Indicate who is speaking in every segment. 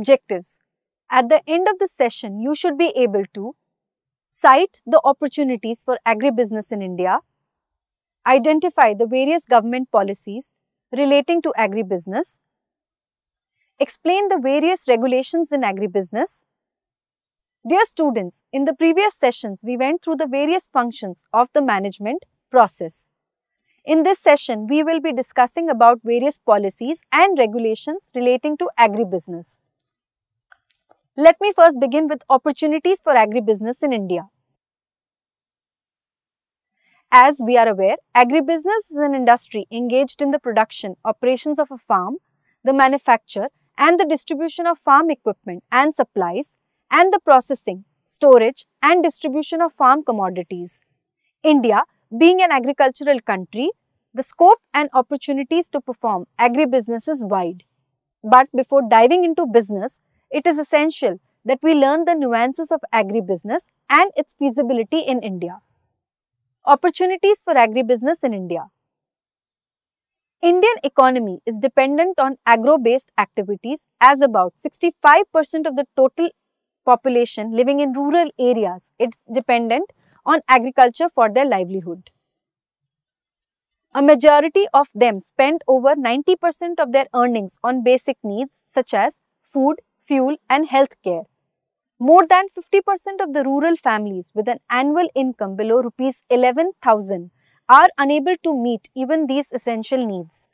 Speaker 1: Objectives. At the end of the session, you should be able to cite the opportunities for agribusiness in India, identify the various government policies relating to agribusiness, explain the various regulations in agribusiness. Dear students, in the previous sessions, we went through the various functions of the management process. In this session, we will be discussing about various policies and regulations relating to agribusiness. Let me first begin with opportunities for agribusiness in India. As we are aware, agribusiness is an industry engaged in the production, operations of a farm, the manufacture and the distribution of farm equipment and supplies, and the processing, storage and distribution of farm commodities. India, being an agricultural country, the scope and opportunities to perform agribusiness is wide. But before diving into business, it is essential that we learn the nuances of agribusiness and its feasibility in India. Opportunities for agribusiness in India. Indian economy is dependent on agro-based activities, as about 65% of the total population living in rural areas is dependent on agriculture for their livelihood. A majority of them spend over 90% of their earnings on basic needs such as food, fuel and health care. More than 50% of the rural families with an annual income below Rs 11,000 are unable to meet even these essential needs.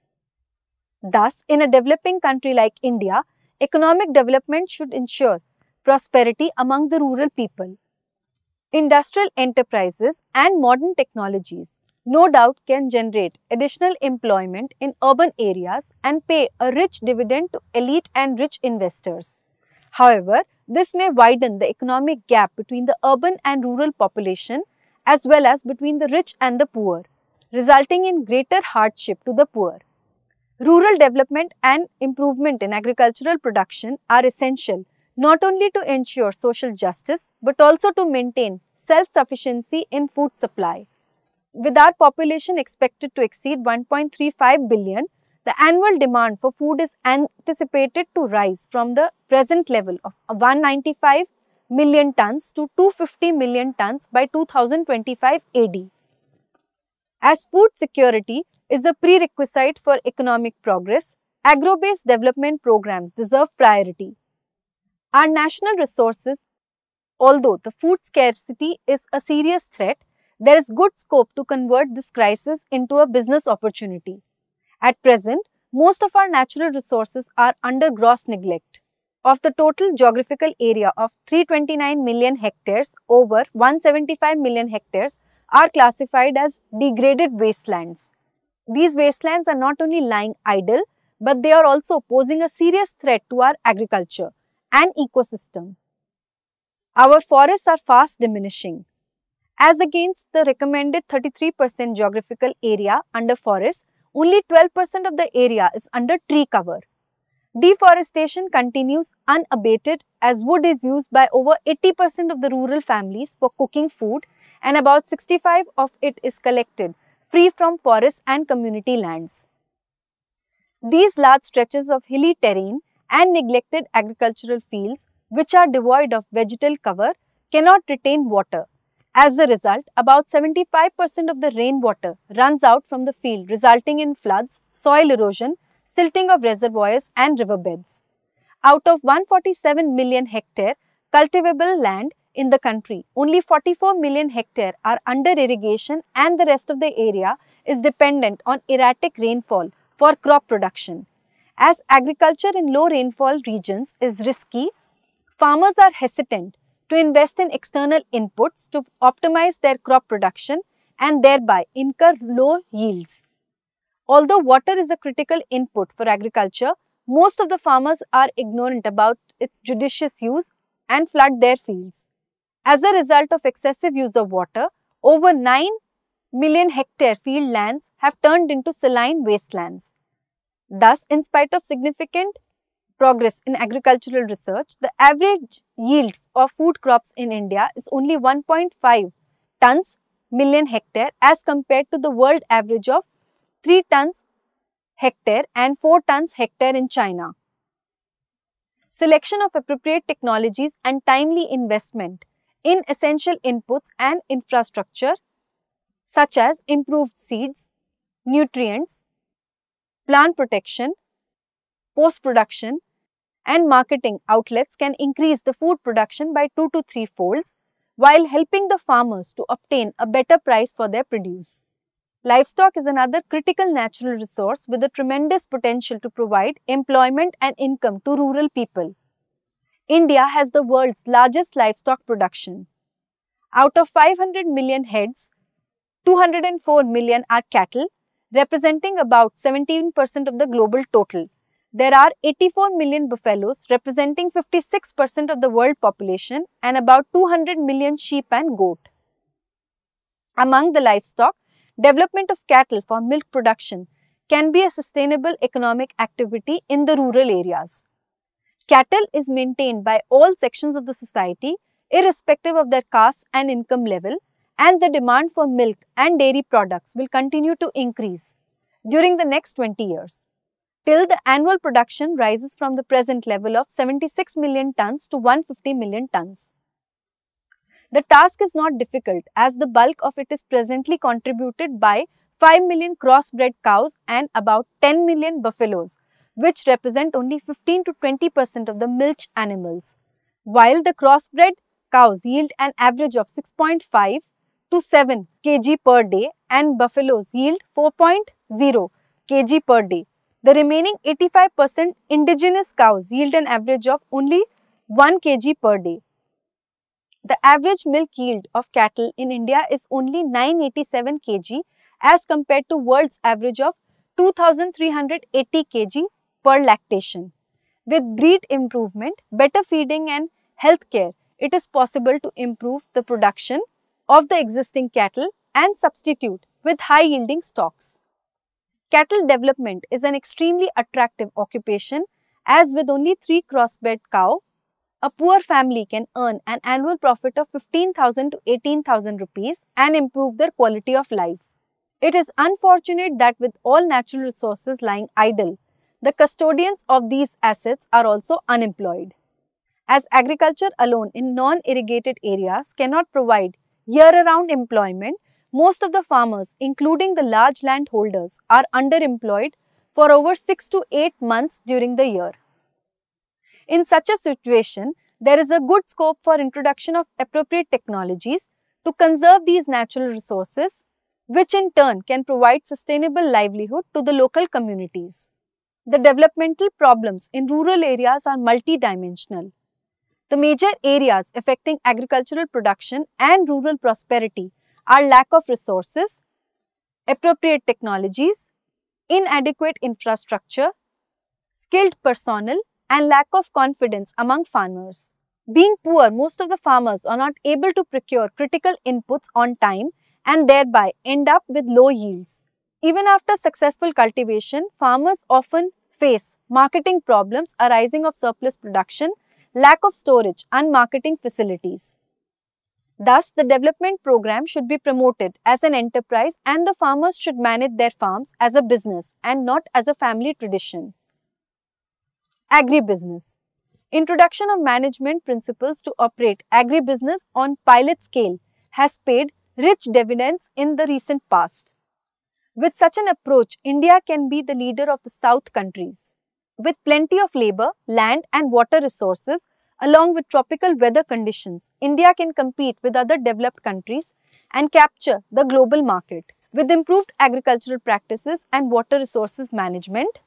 Speaker 1: Thus, in a developing country like India, economic development should ensure prosperity among the rural people. Industrial enterprises and modern technologies no doubt can generate additional employment in urban areas and pay a rich dividend to elite and rich investors. However, this may widen the economic gap between the urban and rural population as well as between the rich and the poor, resulting in greater hardship to the poor. Rural development and improvement in agricultural production are essential not only to ensure social justice but also to maintain self-sufficiency in food supply. With our population expected to exceed 1.35 billion, the annual demand for food is anticipated to rise from the present level of 195 million tons to 250 million tons by 2025 AD. As food security is a prerequisite for economic progress, agro-based development programs deserve priority. Our national resources, although the food scarcity is a serious threat, there is good scope to convert this crisis into a business opportunity. At present, most of our natural resources are under gross neglect. Of the total geographical area of 329 million hectares, over 175 million hectares are classified as degraded wastelands. These wastelands are not only lying idle, but they are also posing a serious threat to our agriculture and ecosystem. Our forests are fast diminishing. As against the recommended 33% geographical area under forests, only 12% of the area is under tree cover. Deforestation continues unabated as wood is used by over 80% of the rural families for cooking food and about 65% of it is collected free from forests and community lands. These large stretches of hilly terrain and neglected agricultural fields, which are devoid of vegetal cover, cannot retain water. As a result, about 75% of the rainwater runs out from the field, resulting in floods, soil erosion, silting of reservoirs and riverbeds. Out of 147 million hectare cultivable land in the country, only 44 million hectare are under irrigation and the rest of the area is dependent on erratic rainfall for crop production. As agriculture in low rainfall regions is risky, farmers are hesitant to invest in external inputs to optimize their crop production and thereby incur low yields. Although water is a critical input for agriculture, most of the farmers are ignorant about its judicious use and flood their fields. As a result of excessive use of water, over 9 million hectare field lands have turned into saline wastelands. Thus, in spite of significant progress in agricultural research, the average yield of food crops in India is only 1.5 tons million hectare as compared to the world average of 3 tons hectare and 4 tons hectare in China. selection of appropriate technologies and timely investment in essential inputs and infrastructure such as improved seeds, nutrients, plant protection, post-production, and marketing outlets can increase the food production by 2 to 3 folds while helping the farmers to obtain a better price for their produce. Livestock is another critical natural resource with a tremendous potential to provide employment and income to rural people. India has the world's largest livestock production. Out of 500 million heads, 204 million are cattle, representing about 17% of the global total. There are 84 million buffaloes, representing 56% of the world population, and about 200 million sheep and goat. Among the livestock, development of cattle for milk production can be a sustainable economic activity in the rural areas. Cattle is maintained by all sections of the society, irrespective of their caste and income level, and the demand for milk and dairy products will continue to increase during the next 20 years, till the annual production rises from the present level of 76 million tons to 150 million tons. The task is not difficult as the bulk of it is presently contributed by 5 million crossbred cows and about 10 million buffaloes, which represent only 15 to 20% of the milch animals, while the crossbred cows yield an average of 6.5 to 7 kg per day and buffaloes yield 4.0 kg per day. The remaining 85% indigenous cows yield an average of only 1 kg per day. The average milk yield of cattle in India is only 987 kg as compared to world's average of 2380 kg per lactation. With breed improvement, better feeding and health care, it is possible to improve the production of the existing cattle and substitute with high-yielding stocks. Cattle development is an extremely attractive occupation as with only 3 crossbred cows, a poor family can earn an annual profit of 15,000 to 18,000 rupees and improve their quality of life. It is unfortunate that with all natural resources lying idle, the custodians of these assets are also unemployed. As agriculture alone in non-irrigated areas cannot provide year-round employment, most of the farmers, including the large landholders, are underemployed for over 6 to 8 months during the year. In such a situation, there is a good scope for introduction of appropriate technologies to conserve these natural resources, which in turn can provide sustainable livelihood to the local communities. The developmental problems in rural areas are multidimensional. The major areas affecting agricultural production and rural prosperity are lack of resources, appropriate technologies, inadequate infrastructure, skilled personnel, and lack of confidence among farmers. Being poor, most of the farmers are not able to procure critical inputs on time and thereby end up with low yields. Even after successful cultivation, farmers often face marketing problems arising of surplus production, lack of storage and marketing facilities. Thus, the development program should be promoted as an enterprise and the farmers should manage their farms as a business and not as a family tradition. Agribusiness. Introduction of management principles to operate agribusiness on pilot scale has paid rich dividends in the recent past. With such an approach, India can be the leader of the South countries. With plenty of labor, land and water resources, along with tropical weather conditions, India can compete with other developed countries and capture the global market. With improved agricultural practices and water resources management,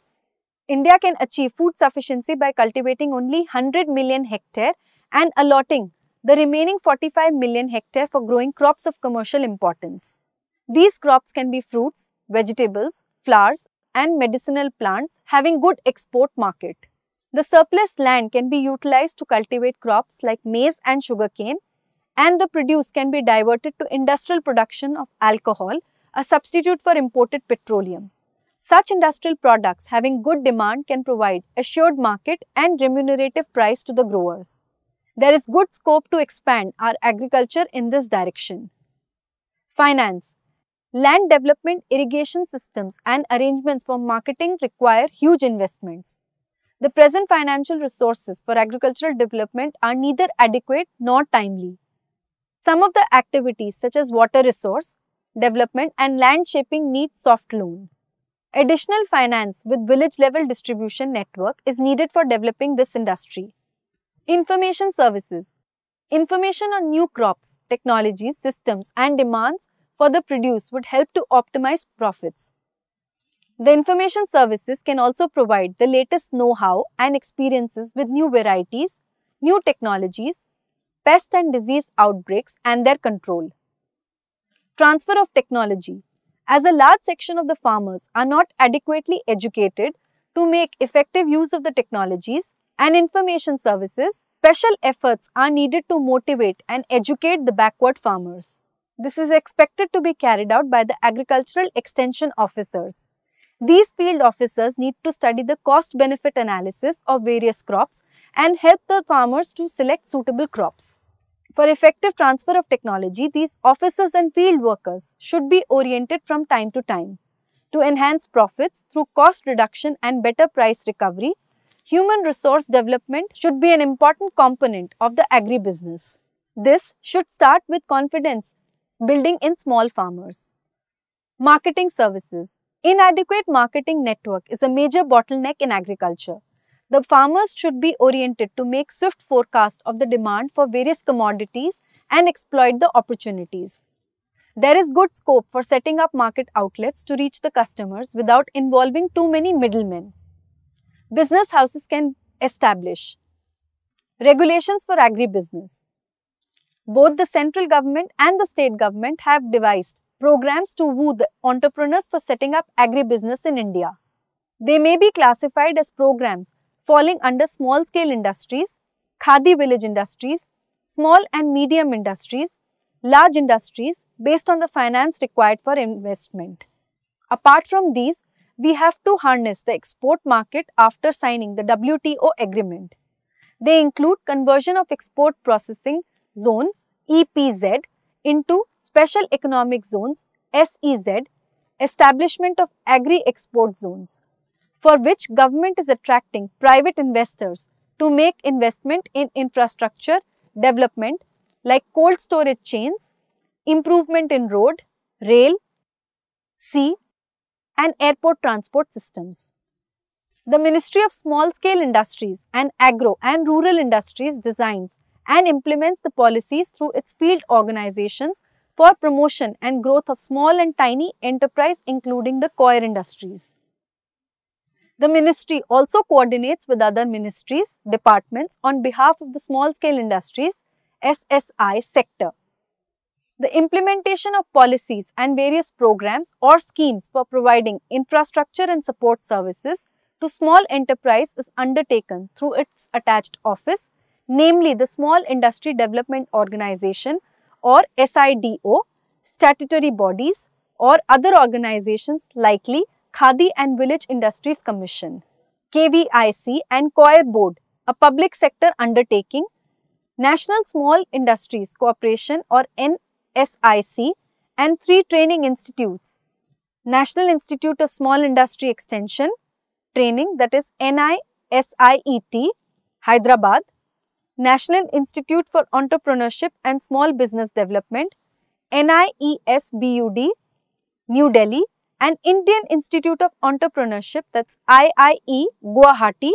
Speaker 1: India can achieve food sufficiency by cultivating only 100 million hectare and allotting the remaining 45 million hectare for growing crops of commercial importance. These crops can be fruits, vegetables, flowers and medicinal plants having good export market. The surplus land can be utilized to cultivate crops like maize and sugarcane, and the produce can be diverted to industrial production of alcohol, a substitute for imported petroleum. Such industrial products having good demand can provide assured market and remunerative price to the growers. There is good scope to expand our agriculture in this direction. Finance. Land development, irrigation systems and arrangements for marketing require huge investments. The present financial resources for agricultural development are neither adequate nor timely. Some of the activities such as water resource development and land shaping need soft loan. Additional finance with village level distribution network is needed for developing this industry. Information services. Information on new crops, technologies, systems and demands for the produce would help to optimize profits. The information services can also provide the latest know-how and experiences with new varieties, new technologies, pest and disease outbreaks and their control. Transfer of technology. As a large section of the farmers are not adequately educated to make effective use of the technologies and information services, special efforts are needed to motivate and educate the backward farmers. This is expected to be carried out by the agricultural extension officers. These field officers need to study the cost-benefit analysis of various crops and help the farmers to select suitable crops. For effective transfer of technology, these officers and field workers should be oriented from time to time. To enhance profits through cost reduction and better price recovery, human resource development should be an important component of the agribusiness. This should start with confidence building in small farmers. Marketing services. Inadequate marketing network is a major bottleneck in agriculture. The farmers should be oriented to make swift forecast of the demand for various commodities and exploit the opportunities. There is good scope for setting up market outlets to reach the customers without involving too many middlemen. Business houses can establish regulations for agribusiness. Both the central government and the state government have devised programs to woo the entrepreneurs for setting up agribusiness in India. They may be classified as programs falling under small-scale industries, khadi village industries, small and medium industries, large industries based on the finance required for investment. Apart from these, we have to harness the export market after signing the WTO agreement. They include conversion of export processing zones EPZ into special economic zones SEZ, establishment of agri-export zones, for which government is attracting private investors to make investment in infrastructure development like cold storage chains, improvement in road, rail, sea and airport transport systems. The Ministry of Small Scale Industries and Agro and Rural Industries designs and implements the policies through its field organizations for promotion and growth of small and tiny enterprise including the coir industries. The ministry also coordinates with other ministries, departments on behalf of the small scale industries SSI sector. The implementation of policies and various programs or schemes for providing infrastructure and support services to small enterprise is undertaken through its attached office, namely the Small Industry Development Organization or SIDO, statutory bodies or other organizations likely Khadi and Village Industries Commission, KVIC and COIR Board, a public sector undertaking, National Small Industries Corporation or NSIC and 3 training institutes, National Institute of Small Industry Extension Training, that is NISIET, Hyderabad, National Institute for Entrepreneurship and Small Business Development, NIESBUD, New Delhi, and Indian Institute of Entrepreneurship, that's IIE, Guwahati,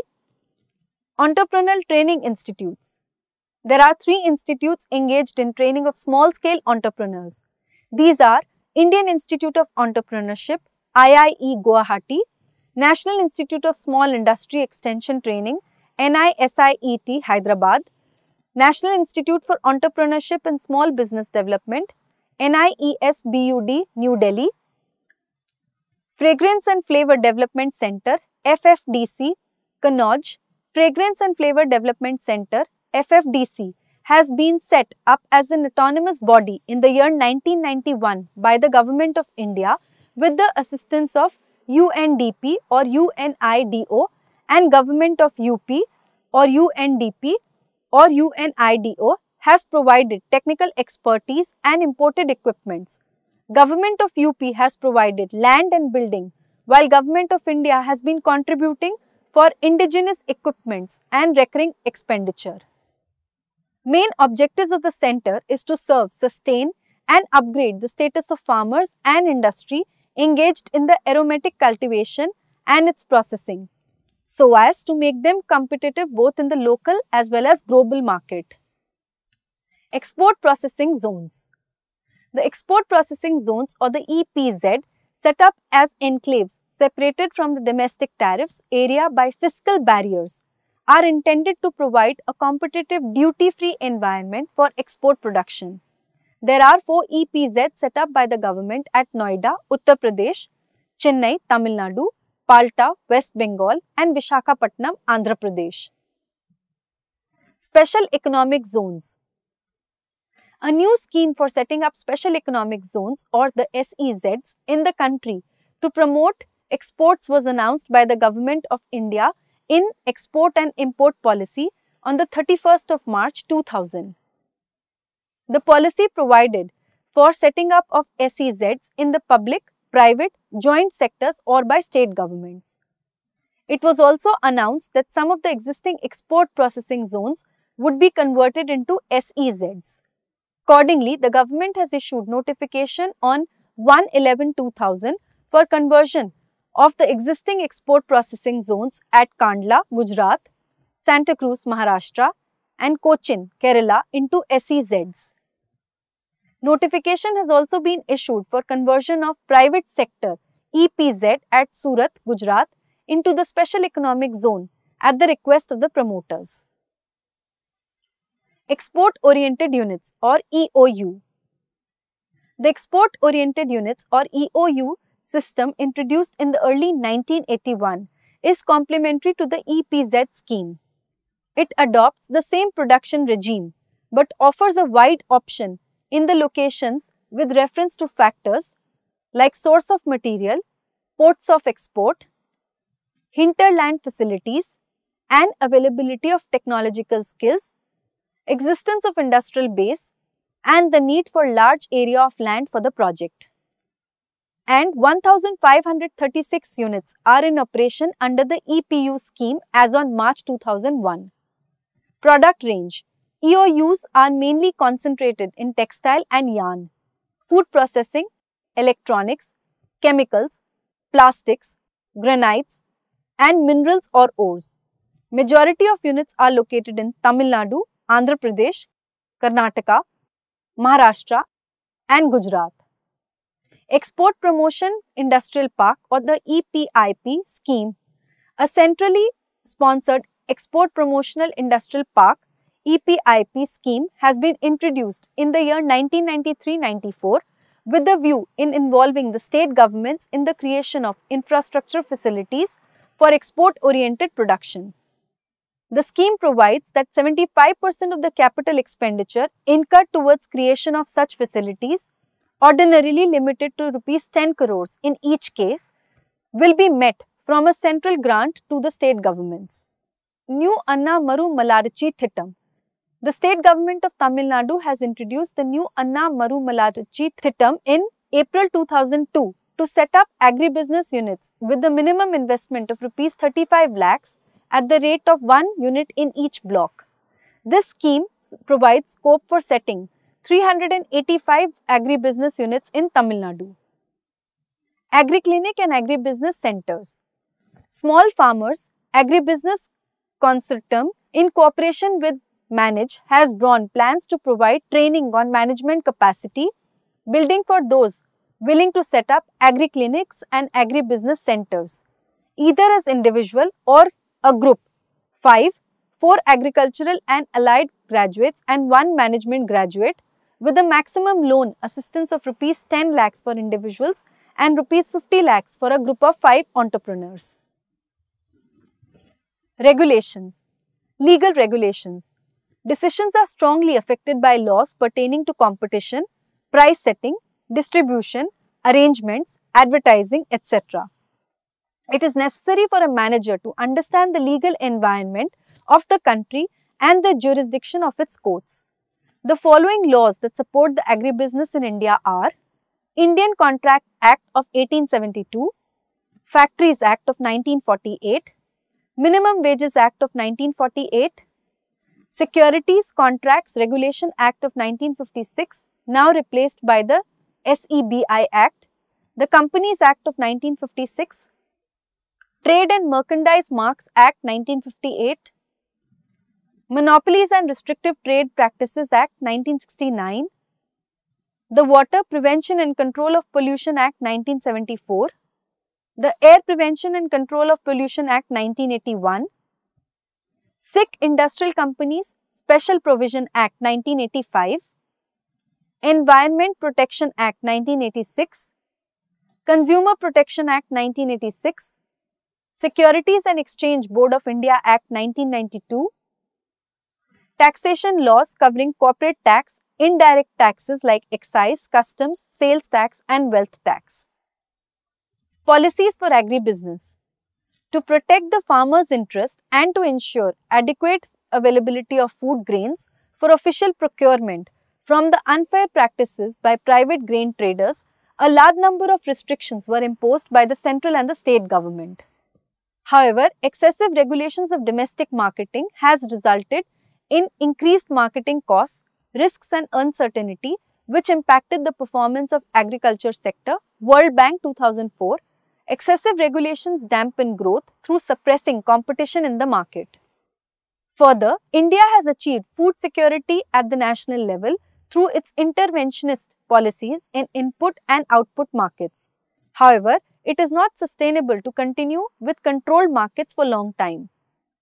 Speaker 1: Entrepreneurial Training Institutes. There are 3 institutes engaged in training of small-scale entrepreneurs. These are Indian Institute of Entrepreneurship, IIE Guwahati, National Institute of Small Industry Extension Training, NISIET Hyderabad, National Institute for Entrepreneurship and Small Business Development, NIESBUD New Delhi, Fragrance and Flavor Development Center, FFDC, Kannauj. Fragrance and Flavor Development Center, FFDC, has been set up as an autonomous body in the year 1991 by the Government of India with the assistance of UNDP or UNIDO and Government of UP or UNDP or UNIDO has provided technical expertise and imported equipments. Government of UP has provided land and building, while Government of India has been contributing for indigenous equipments and recurring expenditure. Main objectives of the center is to serve, sustain and upgrade the status of farmers and industry engaged in the aromatic cultivation and its processing, so as to make them competitive both in the local as well as global market. Export Processing Zones. The Export Processing Zones, or the EPZ, set up as enclaves separated from the domestic tariffs area by fiscal barriers, are intended to provide a competitive duty-free environment for export production. There are 4 EPZ set up by the government at Noida, Uttar Pradesh, Chennai, Tamil Nadu, Palta, West Bengal and Visakhapatnam, Andhra Pradesh. Special Economic Zones. A new scheme for setting up special economic zones, or the SEZs, in the country to promote exports was announced by the Government of India in Export and Import Policy on the 31st of March 2000. The policy provided for setting up of SEZs in the public, private, joint sectors or by state governments. It was also announced that some of the existing export processing zones would be converted into SEZs. Accordingly, the government has issued notification on 1/11/2000 for conversion of the existing export processing zones at Kandla, Gujarat, Santa Cruz, Maharashtra and Cochin, Kerala into SEZs. Notification has also been issued for conversion of private sector EPZ at Surat, Gujarat into the Special Economic Zone at the request of the promoters. Export Oriented Units, or EOU. The Export Oriented Units, or EOU system, introduced in the early 1981 is complementary to the EPZ scheme. It adopts the same production regime but offers a wide option in the locations with reference to factors like source of material, ports of export, hinterland facilities and availability of technological skills, existence of industrial base and the need for large area of land for the project. And 1,536 units are in operation under the EPU scheme as on March 2001. Product range. EOUs are mainly concentrated in textile and yarn, food processing, electronics, chemicals, plastics, granites and minerals or ores. Majority of units are located in Tamil Nadu, Andhra Pradesh, Karnataka, Maharashtra and Gujarat. Export Promotion Industrial Park, or the EPIP scheme, a centrally sponsored Export Promotional Industrial Park EPIP scheme has been introduced in the year 1993-94 with the view in involving the state governments in the creation of infrastructure facilities for export-oriented production. The scheme provides that 75% of the capital expenditure incurred towards creation of such facilities, ordinarily limited to Rs 10 crores in each case, will be met from a central grant to the state governments. New Anna Maru Malarachi Thittam. The state government of Tamil Nadu has introduced the new Anna Maru Malarachi Thittam in April 2002 to set up agribusiness units with the minimum investment of Rs 35 lakhs at the rate of 1 unit in each block. This scheme provides scope for setting 385 agribusiness units in Tamil Nadu. Agri-Clinic and Agribusiness Centers. Small Farmers Agribusiness Consortium, in cooperation with Manage, has drawn plans to provide training on management capacity building for those willing to set up agri-clinics and agribusiness centers, either as individual or a group. 5. 4 agricultural and allied graduates and 1 management graduate, with a maximum loan assistance of Rs 10 lakhs for individuals and Rs 50 lakhs for a group of 5 entrepreneurs. Regulations. Legal regulations. Decisions are strongly affected by laws pertaining to competition, price setting, distribution, arrangements, advertising, etc. It is necessary for a manager to understand the legal environment of the country and the jurisdiction of its courts. The following laws that support the agribusiness in India are: Indian Contract Act of 1872, Factories Act of 1948, Minimum Wages Act of 1948, Securities Contracts Regulation Act of 1956, now replaced by the SEBI Act, the Companies Act of 1956, Trade and Merchandise Marks Act 1958, Monopolies and Restrictive Trade Practices Act 1969, the Water Prevention and Control of Pollution Act 1974, the Air Prevention and Control of Pollution Act 1981, Sikh Industrial Companies Special Provision Act 1985, Environment Protection Act 1986, Consumer Protection Act 1986, Securities and Exchange Board of India Act 1992, Taxation laws covering corporate tax, indirect taxes like excise, customs, sales tax and wealth tax. Policies for agribusiness. To protect the farmer's interest and to ensure adequate availability of food grains for official procurement from the unfair practices by private grain traders, a large number of restrictions were imposed by the central and the state government. However, excessive regulations of domestic marketing has resulted in increased marketing costs, risks and uncertainty which impacted the performance of agriculture sector. World Bank 2004. Excessive regulations dampen growth through suppressing competition in the market. Further, India has achieved food security at the national level through its interventionist policies in input and output markets. However, it is not sustainable to continue with controlled markets for long time.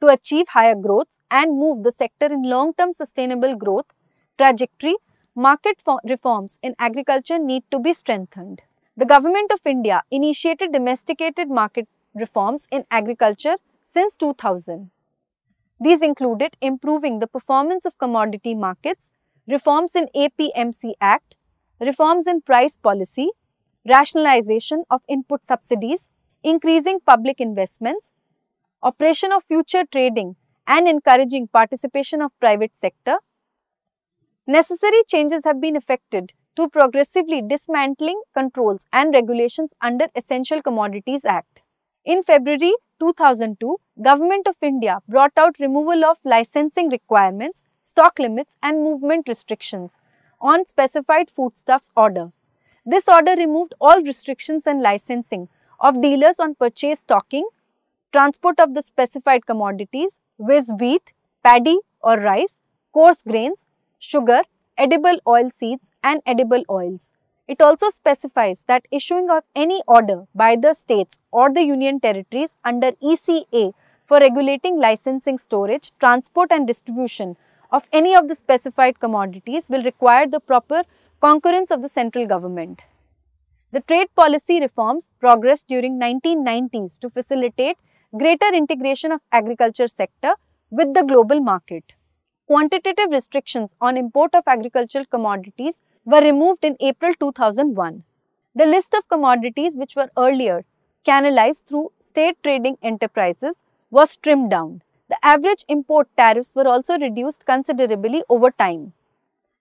Speaker 1: To achieve higher growths and move the sector in long-term sustainable growth trajectory, market reforms in agriculture need to be strengthened. The Government of India initiated domesticated market reforms in agriculture since 2000. These included improving the performance of commodity markets, reforms in APMC Act, reforms in price policy, rationalization of input subsidies, increasing public investments, operation of future trading and encouraging participation of private sector. Necessary changes have been effected to progressively dismantling controls and regulations under Essential Commodities Act. In February 2002, Government of India brought out removal of licensing requirements, stock limits and movement restrictions on specified foodstuffs order. This order removed all restrictions and licensing of dealers on purchase stocking, transport of the specified commodities, whiz wheat, paddy or rice, coarse grains, sugar, edible oil seeds and edible oils. It also specifies that issuing of any order by the states or the union territories under ECA for regulating licensing, storage, transport and distribution of any of the specified commodities will require the proper concurrence of the central government. The trade policy reforms progressed during 1990s to facilitate greater integration of agriculture sector with the global market. Quantitative restrictions on import of agricultural commodities were removed in April 2001. The list of commodities which were earlier canalized through state trading enterprises was trimmed down. The average import tariffs were also reduced considerably over time.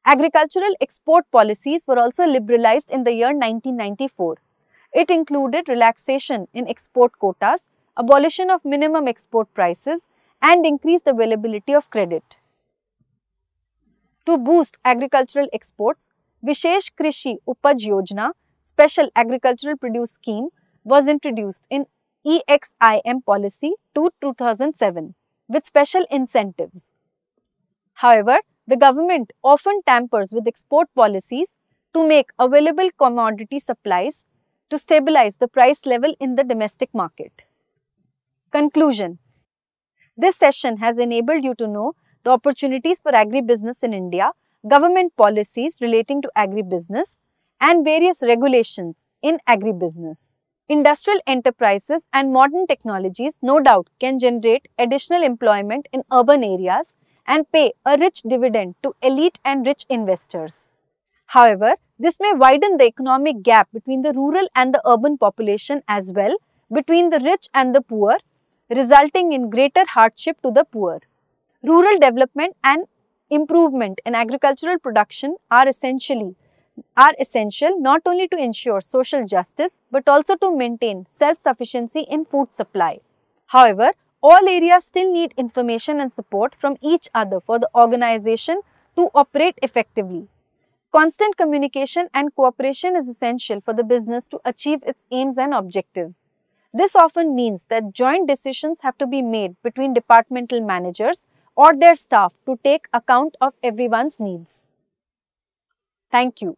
Speaker 1: Agricultural export policies were also liberalized in the year 1994. It included relaxation in export quotas, abolition of minimum export prices and increased availability of credit. To boost agricultural exports, Vishesh Krishi Upaj Yojana, Special Agricultural Produce Scheme, was introduced in EXIM policy 2007 with special incentives. However, the government often tampers with export policies to make available commodity supplies to stabilize the price level in the domestic market. Conclusion. This session has enabled you to know the opportunities for agribusiness in India, government policies relating to agribusiness, and various regulations in agribusiness. Industrial enterprises and modern technologies no doubt can generate additional employment in urban areas and pay a rich dividend to elite and rich investors. However, this may widen the economic gap between the rural and the urban population as well, between the rich and the poor, resulting in greater hardship to the poor. Rural development and improvement in agricultural production are essential not only to ensure social justice but also to maintain self-sufficiency in food supply. However, all areas still need information and support from each other for the organization to operate effectively. Constant communication and cooperation is essential for the business to achieve its aims and objectives. This often means that joint decisions have to be made between departmental managers or their staff to take account of everyone's needs. Thank you.